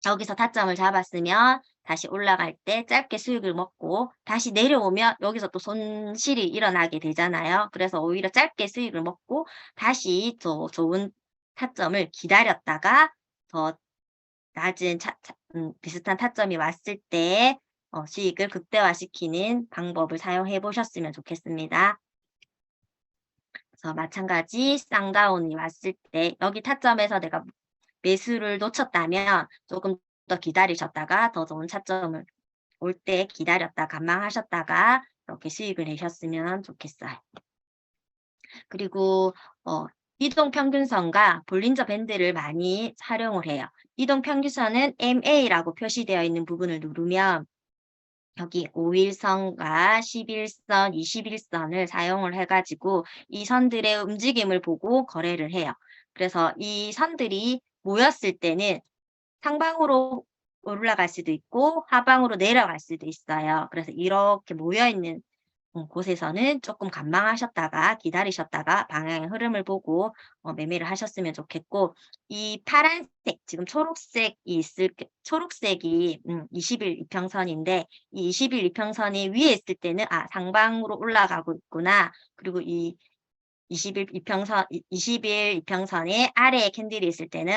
여기서 타점을 잡았으면 다시 올라갈 때 짧게 수익을 먹고 다시 내려오면 여기서 또 손실이 일어나게 되잖아요. 그래서 오히려 짧게 수익을 먹고 다시 더 좋은 타점을 기다렸다가 더 낮은 비슷한 타점이 왔을 때 수익을 극대화시키는 방법을 사용해 보셨으면 좋겠습니다. 그래서 마찬가지 쌍다운이 왔을 때 여기 타점에서 내가 매수를 놓쳤다면 조금 더 기다리셨다가 더 좋은 타점을 올 때 기다렸다 관망하셨다가 이렇게 수익을 내셨으면 좋겠어요. 그리고 이동평균선과 볼린저 밴드를 많이 활용을 해요. 이동평균선은 MA라고 표시되어 있는 부분을 누르면 여기 5일선과 11선, 21선을 사용을 해가지고 이 선들의 움직임을 보고 거래를 해요. 그래서 이 선들이 모였을 때는 상방으로 올라갈 수도 있고 하방으로 내려갈 수도 있어요. 그래서 이렇게 모여있는 곳에서는 조금 관망하셨다가 기다리셨다가 방향의 흐름을 보고 매매를 하셨으면 좋겠고 이 파란색 지금 초록색이 초록색이 20일 이평선인데 이 20일 이평선이 위에 있을 때는 상방으로 올라가고 있구나. 그리고 이 20일 이평선의 아래에 캔들이 있을 때는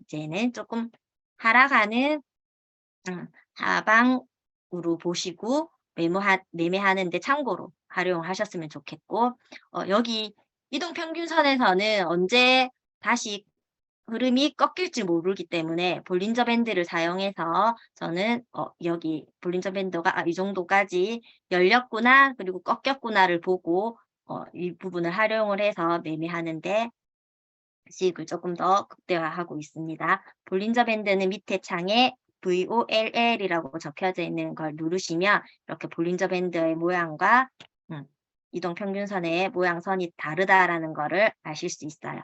이제는 조금 하락하는 하방으로 보시고 매매하는데 참고로 활용하셨으면 좋겠고 여기 이동평균선에서는 언제 다시 흐름이 꺾일지 모르기 때문에 볼린저 밴드를 사용해서 저는 여기 볼린저 밴드가 이 정도까지 열렸구나 그리고 꺾였구나를 보고 이 부분을 활용을 해서 매매하는데 수익을 조금 더 극대화하고 있습니다. 볼린저 밴드는 밑에 창에 VOLL이라고 적혀져 있는 걸 누르시면 이렇게 볼린저 밴드의 모양과 이동평균선의 모양선이 다르다라는 거를 아실 수 있어요.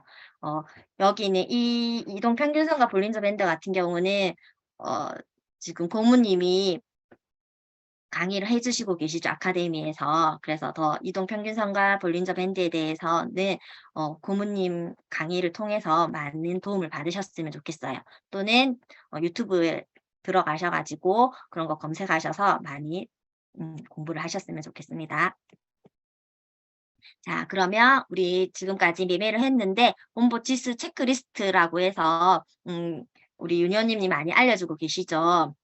여기는 이 이동평균선과 볼린저 밴드 같은 경우는 지금 고모님이 강의를 해주시고 계시죠. 아카데미에서. 그래서 더 이동평균선과 볼린저 밴드에 대해서는 고모님 강의를 통해서 많은 도움을 받으셨으면 좋겠어요. 또는 유튜브에 들어가셔가지고 그런 거 검색하셔서 많이 공부를 하셨으면 좋겠습니다. 자, 그러면 우리 지금까지 매매를 했는데 원보 지수 체크리스트라고 해서 우리 윤현님이 많이 알려주고 계시죠.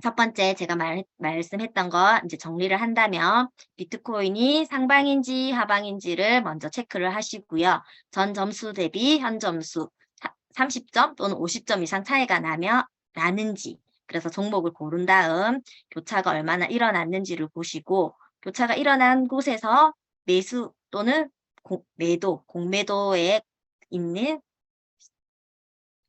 첫 번째 제가 말씀했던 거 이제 정리를 한다면 비트코인이 상방인지 하방인지를 먼저 체크를 하시고요. 전 점수 대비 현 점수 30점 또는 50점 이상 차이가 나는지, 그래서 종목을 고른 다음 교차가 얼마나 일어났는지를 보시고, 교차가 일어난 곳에서 매수 또는 공매도에 있는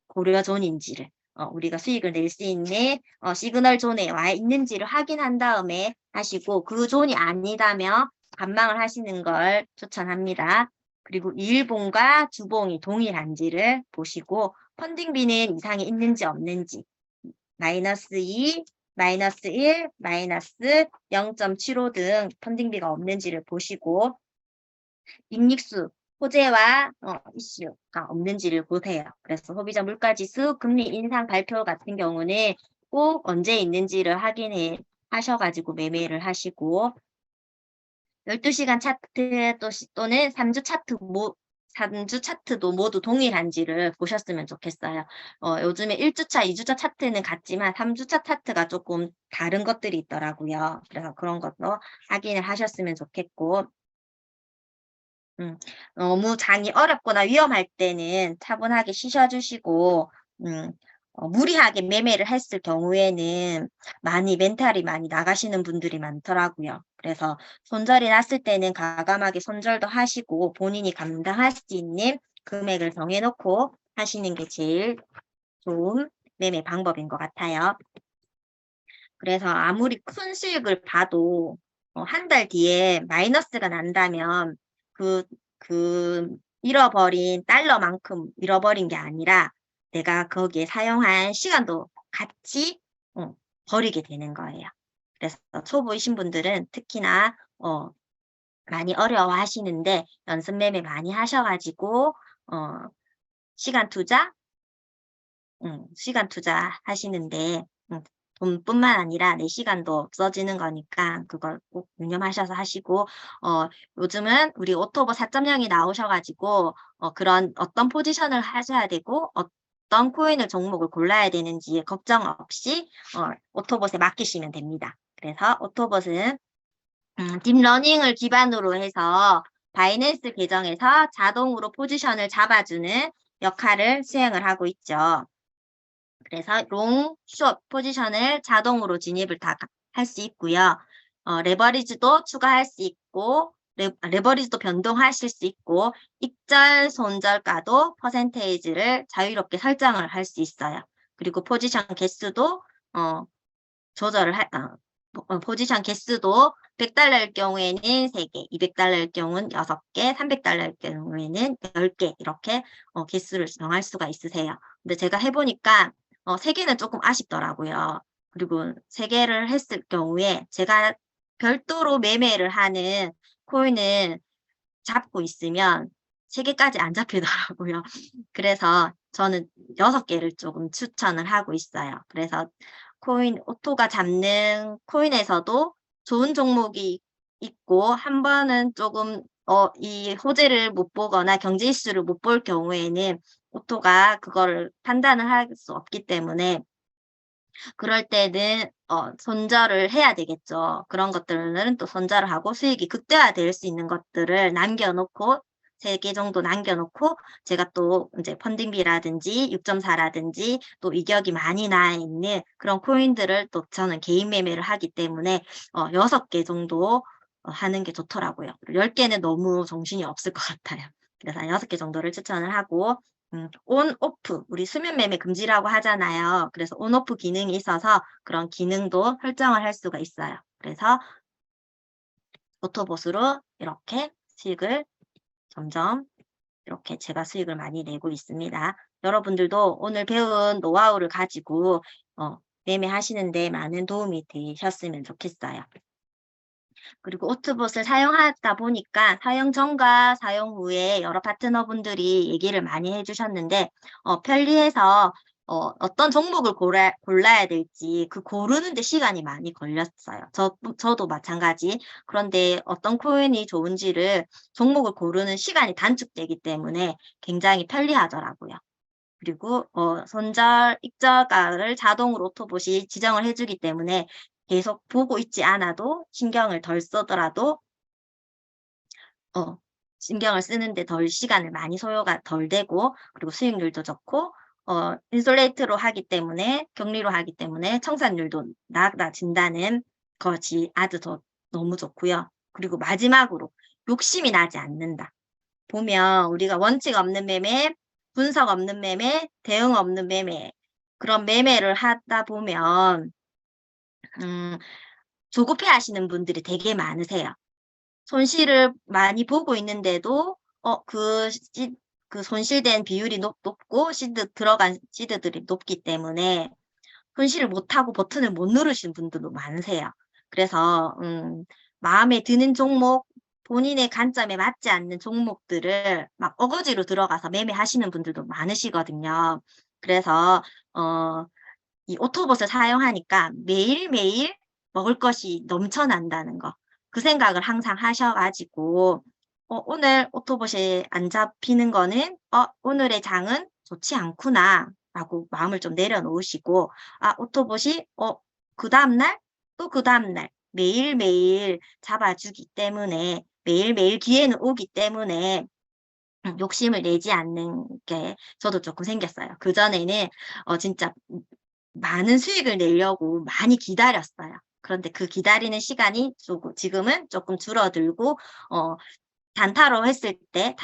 고려 존인지를 우리가 수익을 낼 수 있는 시그널 존에 와 있는지를 확인한 다음에 하시고, 그 존이 아니다면 관망을 하시는 걸 추천합니다. 그리고 일봉과 주봉이 동일한지를 보시고, 펀딩비는 이상이 있는지 없는지, 마이너스 2, 마이너스 1, 마이너스 0.75 등 펀딩비가 없는지를 보시고, 빅릭수, 호재와 이슈가 없는지를 보세요. 그래서 소비자 물가지수, 금리 인상 발표 같은 경우는 꼭 언제 있는지를 확인해 하셔가지고 매매를 하시고, 12시간 차트 또는 3주 차트도 모두 동일한지를 보셨으면 좋겠어요. 요즘에 1주차, 2주차 차트는 같지만 3주차 차트가 조금 다른 것들이 있더라고요. 그래서 그런 것도 확인을 하셨으면 좋겠고, 너무 장이 어렵거나 위험할 때는 차분하게 쉬셔주시고, 무리하게 매매를 했을 경우에는 멘탈이 많이 나가시는 분들이 많더라고요. 그래서 손절이 났을 때는 과감하게 손절도 하시고, 본인이 감당할 수 있는 금액을 정해놓고 하시는 게 제일 좋은 매매 방법인 것 같아요. 그래서 아무리 큰 수익을 봐도 한 달 뒤에 마이너스가 난다면 그 잃어버린 달러만큼 잃어버린 게 아니라 내가 거기에 사용한 시간도 같이 버리게 되는 거예요. 그래서 초보이신 분들은 특히나 많이 어려워하시는데, 연습 매매 많이 하셔가지고 시간 투자 하시는데 돈뿐만 아니라 내 시간도 없어지는 거니까 그걸 꼭 유념하셔서 하시고, 요즘은 우리 오토버 4.0이 나오셔가지고 그런 어떤 포지션을 하셔야 되고 어떤 코인을 종목을 골라야 되는지 걱정 없이 오토봇에 맡기시면 됩니다. 그래서 오토봇은 딥러닝을 기반으로 해서 바이낸스 계정에서 자동으로 포지션을 잡아주는 역할을 수행을 하고 있죠. 그래서 롱, 숏 포지션을 자동으로 진입을 다 할 수 있고요. 레버리지도 추가할 수 있고, 레버리지도 변동하실 수 있고, 익절, 손절가도 퍼센테이지를 자유롭게 설정을 할 수 있어요. 그리고 포지션 개수도 포지션 개수도 $100일 경우에는 3개, $200일 경우는 6개, $300일 경우에는 10개 이렇게 개수를 정할 수가 있으세요. 근데 제가 해보니까 3개는 조금 아쉽더라고요. 그리고 3개를 했을 경우에 제가 별도로 매매를 하는 코인을 잡고 있으면 3개까지 안 잡히더라고요. 그래서 저는 6개를 조금 추천을 하고 있어요. 그래서 오토가 잡는 코인에서도 좋은 종목이 있고, 한 번은 조금 이 호재를 못 보거나 경제 이슈를 못 볼 경우에는 오토가 그거를 판단을 할 수 없기 때문에, 그럴 때는 손절을 해야 되겠죠. 그런 것들은 또 손절을 하고 수익이 극대화될 수 있는 것들을 남겨놓고 3개 정도 남겨놓고, 제가 또 이제 펀딩비라든지 6.4라든지 또 이격이 많이 나 있는 그런 코인들을 또 저는 개인 매매를 하기 때문에 6개 정도 하는 게 좋더라고요. 10개는 너무 정신이 없을 것 같아요. 그래서 6개 정도를 추천을 하고, 온, 오프, 우리 수면 매매 금지라고 하잖아요. 그래서 온, 오프 기능이 있어서 그런 기능도 설정을 할 수가 있어요. 그래서 오토봇으로 이렇게 수익을 점점 이렇게 제가 수익을 많이 내고 있습니다. 여러분들도 오늘 배운 노하우를 가지고 매매하시는데 많은 도움이 되셨으면 좋겠어요. 그리고 오토봇을 사용하다 보니까 사용 전과 사용 후에 여러 파트너분들이 얘기를 많이 해주셨는데, 편리해서 어떤 종목을 골라야 될지 그 고르는데 시간이 많이 걸렸어요. 저도 마찬가지. 그런데 어떤 코인이 좋은지를 종목을 고르는 시간이 단축되기 때문에 굉장히 편리하더라고요. 그리고 손절, 익절가를 자동으로 오토봇이 지정을 해주기 때문에 계속 보고 있지 않아도, 신경을 덜 쓰더라도 신경을 쓰는데 덜 시간을 많이 소요가 덜 되고 그리고 수익률도 좋고 인솔레이트로 하기 때문에 격리로 하기 때문에 청산율도 낮아진다는 것이 아주 너무 좋고요. 그리고 마지막으로 욕심이 나지 않는다. 보면 우리가 원칙 없는 매매, 분석 없는 매매, 대응 없는 매매 그런 매매를 하다 보면 조급해 하시는 분들이 되게 많으세요. 손실을 많이 보고 있는데도 그 손실된 비율이 높고 들어간 시드들이 높기 때문에 손실을 못하고 버튼을 못 누르시는 분들도 많으세요. 그래서 마음에 드는 종목, 본인의 관점에 맞지 않는 종목들을 막 어거지로 들어가서 매매하시는 분들도 많으시거든요. 그래서 이 오토봇을 사용하니까 매일매일 먹을 것이 넘쳐난다는 거. 그 생각을 항상 하셔가지고 오늘 오토봇이 안 잡히는 거는 오늘의 장은 좋지 않구나 라고 마음을 좀 내려놓으시고 오토봇이 그 다음날 또 그 다음날 매일매일 잡아주기 때문에 매일매일 기회는 오기 때문에 욕심을 내지 않는 게 저도 조금 생겼어요. 그전에는 진짜 많은 수익을 내려고 많이 기다렸어요. 그런데 그 기다리는 시간이 지금은 조금 줄어들고 단타로 했을 때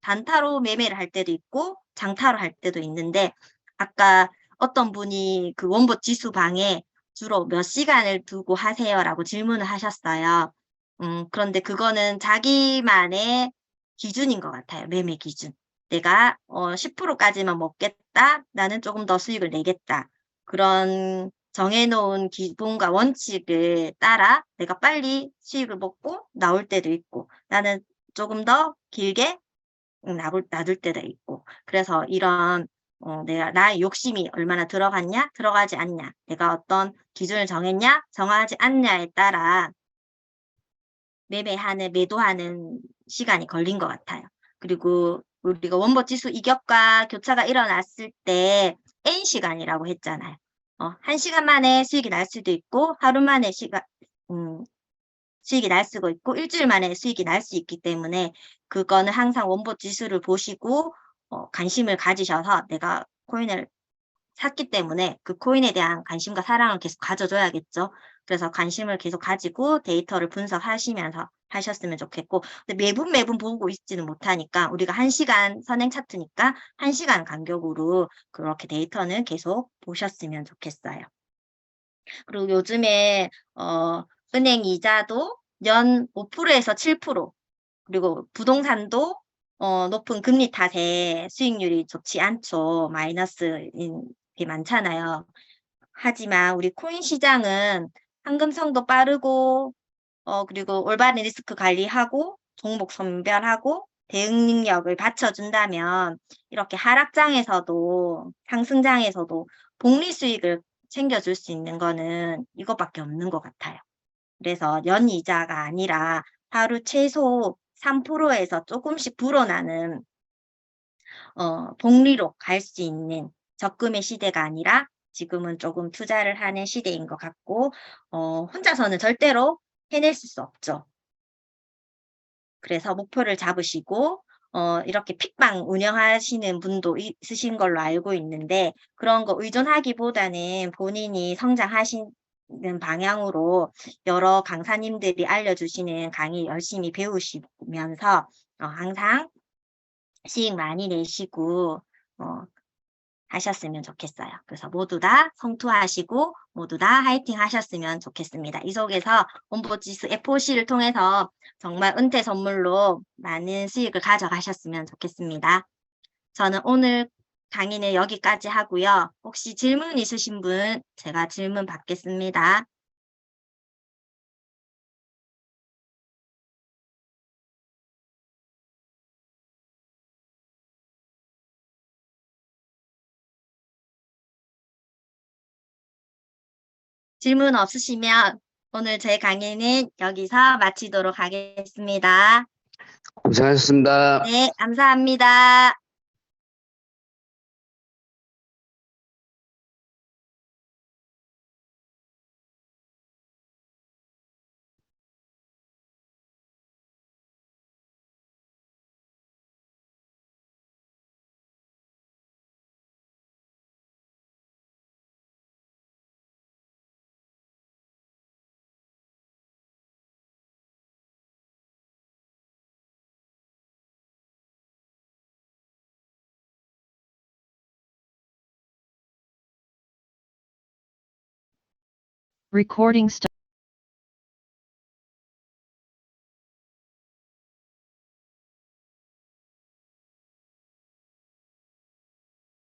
단타로 매매를 할 때도 있고 장타로 할 때도 있는데 아까 어떤 분이 그 원봇 지수 방에 주로 몇 시간을 두고 하세요라고 질문을 하셨어요. 그런데 그거는 자기만의 기준인 것 같아요. 매매 기준. 내가 10%까지만 먹겠다. 나는 조금 더 수익을 내겠다. 그런 정해놓은 기본과 원칙을 따라 내가 빨리 수익을 먹고 나올 때도 있고 나는 조금 더 길게 놔둘 때도 있고 그래서 이런 나의 욕심이 얼마나 들어갔냐 들어가지 않냐 내가 어떤 기준을 정했냐 정하지 않냐에 따라 매도하는 시간이 걸린 것 같아요. 그리고 우리가 원봇 지수 이격과 교차가 일어났을 때 N시간이라고 했잖아요. 1시간 만에 수익이 날 수도 있고 하루 만에 수익이 날 수도 있고 일주일 만에 수익이 날 수 있기 때문에 그거는 항상 원봇 지수를 보시고 관심을 가지셔서 내가 코인을 샀기 때문에 그 코인에 대한 관심과 사랑을 계속 가져줘야겠죠. 그래서 관심을 계속 가지고 데이터를 분석하시면서 하셨으면 좋겠고 근데 매분 보고 있지는 못하니까 우리가 1시간 선행 차트니까 1시간 간격으로 그렇게 데이터는 계속 보셨으면 좋겠어요. 그리고 요즘에 은행 이자도 연 5%에서 7% 그리고 부동산도 높은 금리 탓에 수익률이 좋지 않죠. 마이너스인 게 많잖아요. 하지만 우리 코인 시장은 황금성도 빠르고 그리고 올바른 리스크 관리하고 종목 선별하고 대응 능력을 받쳐준다면 이렇게 하락장에서도 상승장에서도 복리 수익을 챙겨줄 수 있는 거는 이것밖에 없는 것 같아요. 그래서 연이자가 아니라 하루 최소 3%에서 조금씩 불어나는 복리로 갈 수 있는 적금의 시대가 아니라 지금은 조금 투자를 하는 시대인 것 같고 혼자서는 절대로 해낼 수 없죠. 그래서 목표를 잡으시고 이렇게 픽방 운영하시는 분도 있으신 걸로 알고 있는데 그런 거 의존하기보다는 본인이 성장하시는 방향으로 여러 강사님들이 알려주시는 강의 열심히 배우시면서 항상 수익 많이 내시고 하셨으면 좋겠어요. 그래서 모두 다 성투하시고 모두 다 화이팅 하셨으면 좋겠습니다. 이 속에서 원봇지수 FOC를 통해서 정말 은퇴 선물로 많은 수익을 가져가셨으면 좋겠습니다. 저는 오늘 강의는 여기까지 하고요. 혹시 질문 있으신 분 제가 질문 받겠습니다. 질문 없으시면 오늘 제 강의는 여기서 마치도록 하겠습니다. 고생하셨습니다. 네, 감사합니다. Recording stop.